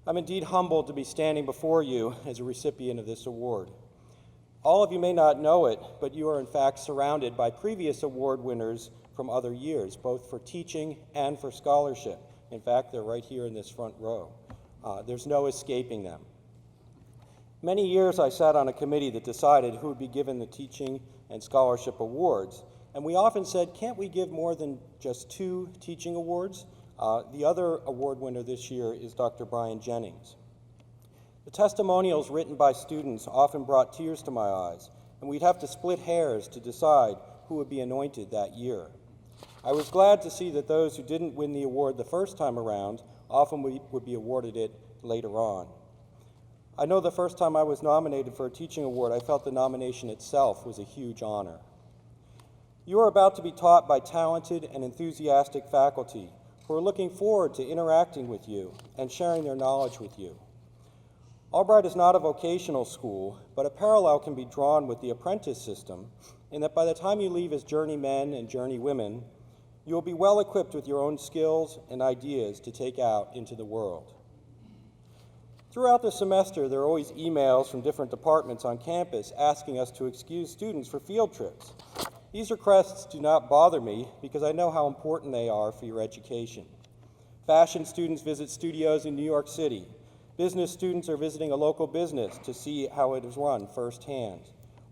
I'm indeed humbled to be standing before you as a recipient of this award. All of you may not know it, but you are in fact surrounded by previous award winners from other years, both for teaching and for scholarship. In fact, they're right here in this front row. There's no escaping them. Many years I sat on a committee that decided who would be given the teaching and scholarship awards, and we often said, can't we give more than just 2 teaching awards? The other award winner this year is Dr. Brian Jennings. The testimonials written by students often brought tears to my eyes, and we'd have to split hairs to decide who would be anointed that year. I was glad to see that those who didn't win the award the first time around often would be awarded it later on. I know the first time I was nominated for a teaching award, I felt the nomination itself was a huge honor. You are about to be taught by talented and enthusiastic faculty who are looking forward to interacting with you and sharing their knowledge with you. Albright is not a vocational school, but a parallel can be drawn with the apprentice system in that by the time you leave as journeymen and journeywomen, you will be well equipped with your own skills and ideas to take out into the world. Throughout the semester, there are always emails from different departments on campus asking us to excuse students for field trips. These requests do not bother me because I know how important they are for your education. Fashion students visit studios in New York City. Business students are visiting a local business to see how it is run firsthand.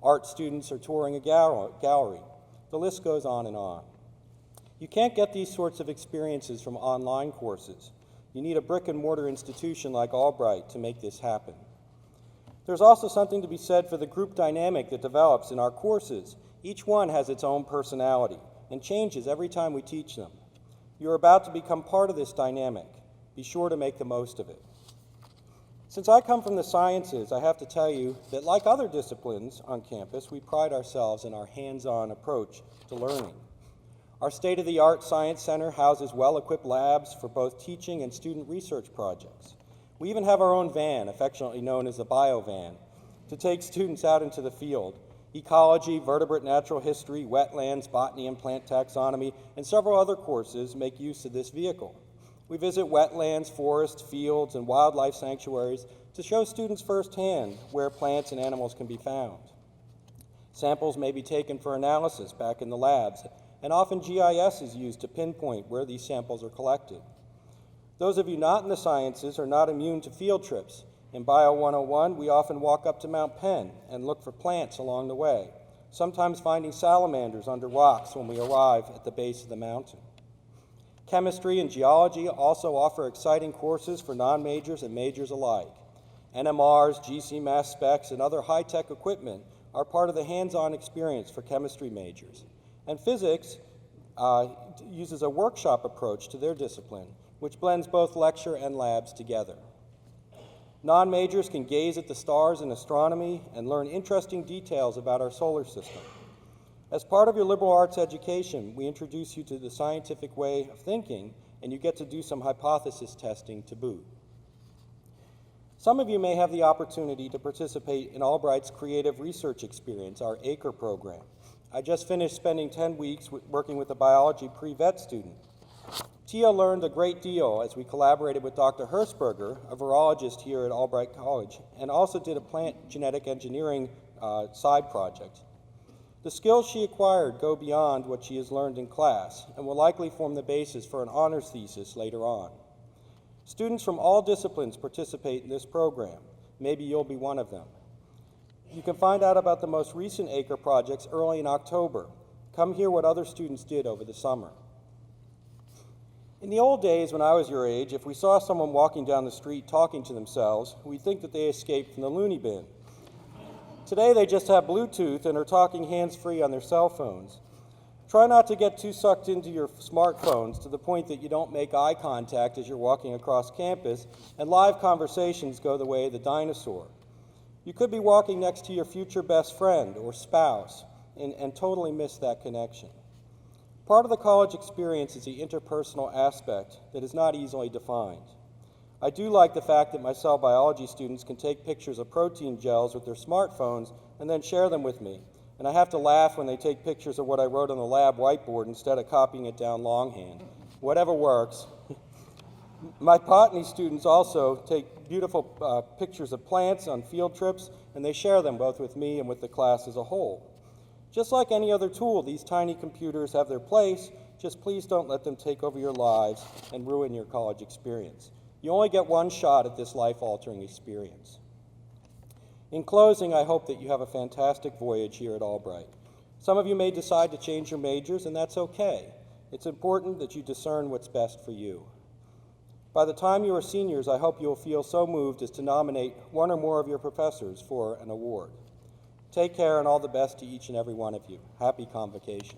Art students are touring a gallery. The list goes on and on. You can't get these sorts of experiences from online courses. You need a brick-and-mortar institution like Albright to make this happen. There's also something to be said for the group dynamic that develops in our courses. Each one has its own personality and changes every time we teach them. You're about to become part of this dynamic. Be sure to make the most of it. Since I come from the sciences, I have to tell you that like other disciplines on campus, we pride ourselves in our hands-on approach to learning. Our state-of-the-art science center houses well-equipped labs for both teaching and student research projects. We even have our own van, affectionately known as the Bio Van, to take students out into the field. Ecology, vertebrate natural history, wetlands, botany and plant taxonomy, and several other courses make use of this vehicle. We visit wetlands, forests, fields, and wildlife sanctuaries to show students firsthand where plants and animals can be found. Samples may be taken for analysis back in the labs, and often GIS is used to pinpoint where these samples are collected. Those of you not in the sciences are not immune to field trips. In Bio 101, we often walk up to Mount Penn and look for plants along the way, sometimes finding salamanders under rocks when we arrive at the base of the mountain. Chemistry and geology also offer exciting courses for non-majors and majors alike. NMRs, GC mass specs, and other high-tech equipment are part of the hands-on experience for chemistry majors. And physics uses a workshop approach to their discipline, which blends both lecture and labs together. Non-majors can gaze at the stars in astronomy and learn interesting details about our solar system. As part of your liberal arts education, we introduce you to the scientific way of thinking, and you get to do some hypothesis testing to boot. Some of you may have the opportunity to participate in Albright's Creative Research Experience, our ACRE program. I just finished spending 10 weeks working with a biology pre-vet student. Tia learned a great deal as we collaborated with Dr. Hertzberger, a virologist here at Albright College, and also did a plant genetic engineering side project. The skills she acquired go beyond what she has learned in class and will likely form the basis for an honors thesis later on. Students from all disciplines participate in this program. Maybe you'll be one of them. You can find out about the most recent ACRE projects early in October. Come hear what other students did over the summer. In the old days when I was your age, if we saw someone walking down the street talking to themselves, we'd think that they escaped from the loony bin. Today they just have Bluetooth and are talking hands-free on their cell phones. Try not to get too sucked into your smartphones to the point that you don't make eye contact as you're walking across campus, and live conversations go the way of the dinosaur. You could be walking next to your future best friend or spouse and totally miss that connection. Part of the college experience is the interpersonal aspect that is not easily defined. I do like the fact that my cell biology students can take pictures of protein gels with their smartphones and then share them with me. And I have to laugh when they take pictures of what I wrote on the lab whiteboard instead of copying it down longhand. Whatever works. My botany students also take beautiful pictures of plants on field trips, and they share them both with me and with the class as a whole. Just like any other tool, these tiny computers have their place, just please don't let them take over your lives and ruin your college experience. You only get one shot at this life-altering experience. In closing, I hope that you have a fantastic voyage here at Albright. Some of you may decide to change your majors, and that's okay. It's important that you discern what's best for you. By the time you are seniors, I hope you will feel so moved as to nominate one or more of your professors for an award. Take care and all the best to each and every one of you. Happy Convocation.